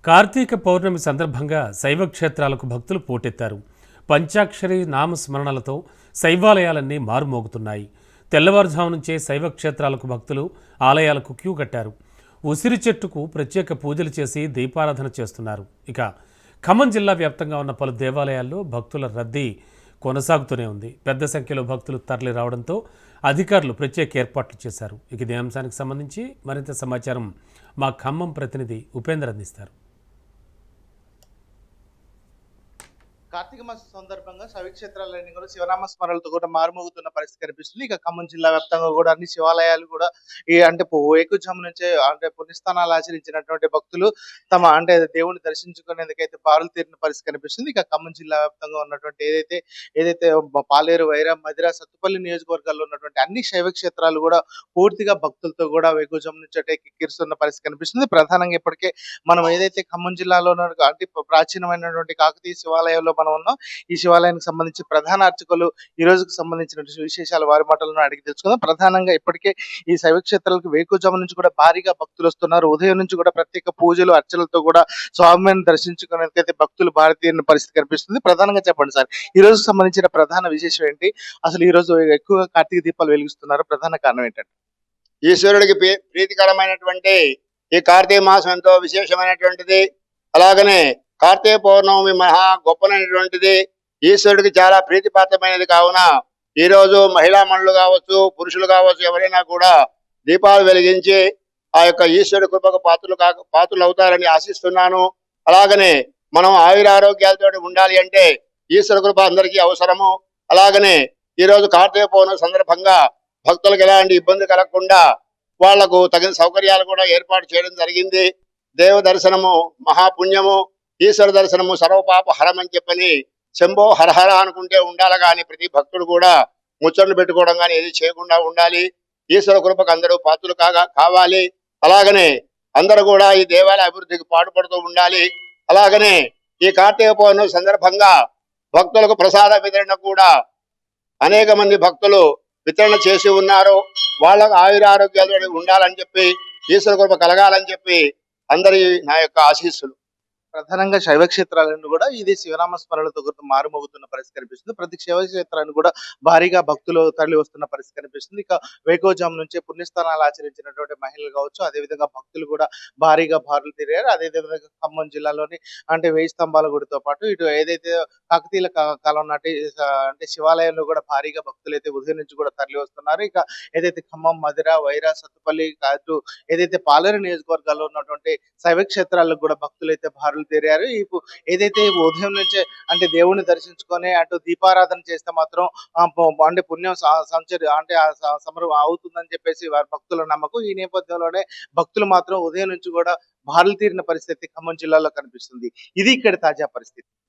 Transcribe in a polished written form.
కార్తీక పౌర్ణమి సందర్భంగా శైవ క్షేత్రాలకు భక్తులు పోటెత్తారు. పంచాక్షరి నామస్మరణలతో శైవాలయాలన్నీ మారుమోగుతున్నాయి. తెల్లవారుజాము నుంచే శైవ క్షేత్రాలకు భక్తులు ఆలయాలకు క్యూ కట్టారు. ఉసిరి చెట్టుకు ప్రత్యేక పూజలు చేసి దీపారాధన చేస్తున్నారు. ఇక ఖమ్మం జిల్లా వ్యాప్తంగా ఉన్న పలు దేవాలయాల్లో భక్తుల రద్దీ కొనసాగుతూనే ఉంది. పెద్ద సంఖ్యలో భక్తులు తరలి రావడంతో అధికారులు ప్రత్యేక ఏర్పాట్లు చేశారు. ఇక ఇదే అంశానికి సంబంధించి మరింత సమాచారం మా ఖమ్మం ప్రతినిధి ఉపేందర్ అందిస్తారు. కార్తీక మాస సందర్భంగా శైవక్షేత్రాలన్నీ కూడా శివనామ స్మరణలతో కూడా మారుమోగుతున్న పరిస్థితి కనిపిస్తుంది. ఇక ఖమ్మం జిల్లా వ్యాప్తంగా కూడా అన్ని శివాలయాలు కూడా వేకుజాము నుంచే పుణ్యస్థానాలు ఆచరించినటువంటి భక్తులు తమ దేవుని దర్శించుకునేందుకైతే బారులు తీరిన పరిస్థితి కనిపిస్తుంది. ఇక ఖమ్మం జిల్లా వ్యాప్తంగా ఉన్నటువంటి ఏదైతే పాలేరు, వైరా, మదిర, సత్తుపల్లి నియోజకవర్గాల్లో ఉన్నటువంటి అన్ని శైవ క్షేత్రాలు కూడా పూర్తిగా భక్తులతో కూడా వేకుజాము నుంచి కిక్కిరిస్తున్న పరిస్థితి కనిపిస్తుంది. ప్రధానంగా ఇప్పటికే మనం ఏదైతే ఖమ్మం జిల్లాలో ప్రాచీనమైనటువంటి కాకతీయ శివాలయంలో మనం ఉన్నాం. ఈ శివాలయానికి సంబంధించి ప్రధాన అర్చకులు ఈ రోజుకు సంబంధించిన విశేషాలు వారి మాటలను అడిగి తెలుసుకుందాం. ప్రధానంగా ఇప్పటికే ఈ శైవ క్షేత్రాలకు వేకుజాము నుంచి కూడా భారీగా భక్తులు వస్తున్నారు. ఉదయం నుంచి కూడా ప్రత్యేక పూజలు అర్చనలతో కూడా స్వామిని దర్శించుకునేందుకైతే భక్తులు భారతీయ పరిస్థితి కనిపిస్తుంది. ప్రధానంగా చెప్పండి సార్, ఈ రోజు సంబంధించిన ప్రధాన విశేషం ఏంటి? అసలు ఈ రోజు ఎక్కువగా కార్తీక దీపాలు వెలిగిస్తున్నారు, ప్రధాన కారణం ఏంటంటే? ఈశ్వరుడికి ప్రీతికరమైనటువంటి ఈ కార్తీక మాసం ఎంతో విశేషమైనటువంటిది. అలాగనే కార్తీక పౌర్ణమి మహా గొప్పనైనటువంటిది, ఈశ్వరుడికి చాలా ప్రీతిపాత్రమైనది. కావున ఈ రోజు మహిళా మనులు కావచ్చు, పురుషులు కావచ్చు, ఎవరైనా కూడా దీపాలు వెలిగించి ఆ యొక్క ఈశ్వరుడి కృపకు పాత్రలు అవుతారని ఆశిస్తున్నాను. అలాగనే మనం ఆయురారోగ్యాలతో ఉండాలి అంటే ఈశ్వర కృప అందరికీ అవసరము. అలాగనే ఈ రోజు కార్తీక పౌర్ణమి సందర్భంగా భక్తులకు ఎలాంటి ఇబ్బంది కలగకుండా వాళ్లకు తగిన సౌకర్యాలు కూడా ఏర్పాటు చేయడం జరిగింది. దేవ దర్శనము మహాపుణ్యము, ఈశ్వర దర్శనము సర్వపాప హరం అని చెప్పని శంభో హరహర అనుకుంటే ఉండాలి. కానీ ప్రతి భక్తుడు కూడా ముచ్చట్లు పెట్టుకోవడం కానీ ఏది చేయకుండా ఉండాలి. ఈశ్వర కృపకు అందరూ పాత్రలు కావాలి. అలాగనే అందరూ కూడా ఈ దేవాలయ అభివృద్ధికి పాటుపడుతూ ఉండాలి. అలాగనే ఈ కార్తీక పౌర్ణమి సందర్భంగా భక్తులకు ప్రసాద వితరణ కూడా అనేక మంది భక్తులు వితరణ చేసి ఉన్నారు. వాళ్ళకు ఆయురారోగ్యాలు ఉండాలని చెప్పి, ఈశ్వర కృప కలగాలని చెప్పి అందరి నా యొక్క ఆశీస్సులు. ప్రధానంగా శైవ క్షేత్రాలను కూడా ఇది శివనామ స్మరణలతో మారుమోగుతున్న పరిస్థితి కనిపిస్తుంది. ప్రతి శైవ క్షేత్రాన్ని కూడా భారీగా భక్తులు తరలి వస్తున్న పరిస్థితి కనిపిస్తుంది. ఇక వేకోజాము నుంచే పుణ్యస్థానాలు ఆచరించినటువంటి మహిళలు కావచ్చు, అదేవిధంగా భక్తులు కూడా భారీగా బారులు తిరిగారు. అదేవిధంగా ఖమ్మం జిల్లాలోని వేయి స్తంభాల గుడితో పాటు ఇటు ఏదైతే కాకతీయుల కాలం నాటి శివాలయంలో కూడా భారీగా భక్తులు అయితే ఉదయం నుంచి కూడా తరలి వస్తున్నారు. ఇక ఏదైతే ఖమ్మం, మదిర, వైరా, సత్తుపల్లి అటు ఏదైతే పాలేరు నియోజకవర్గాల్లో ఉన్నటువంటి శైవ క్షేత్రాలకు కూడా భక్తులు అయితే భారులు తీరారు. ఏదైతే ఉదయం నుంచే దేవుణ్ణి దర్శించుకొని అటు దీపారాధన చేస్తే మాత్రం పుణ్యం సమరం అవుతుందని చెప్పేసి వారి భక్తుల నమ్మకం. ఈ నేపథ్యంలోనే భక్తులు మాత్రం ఉదయం నుంచి కూడా భారులు తీరిన పరిస్థితి ఖమ్మం జిల్లాలో కనిపిస్తుంది. ఇది ఇక్కడ తాజా పరిస్థితి.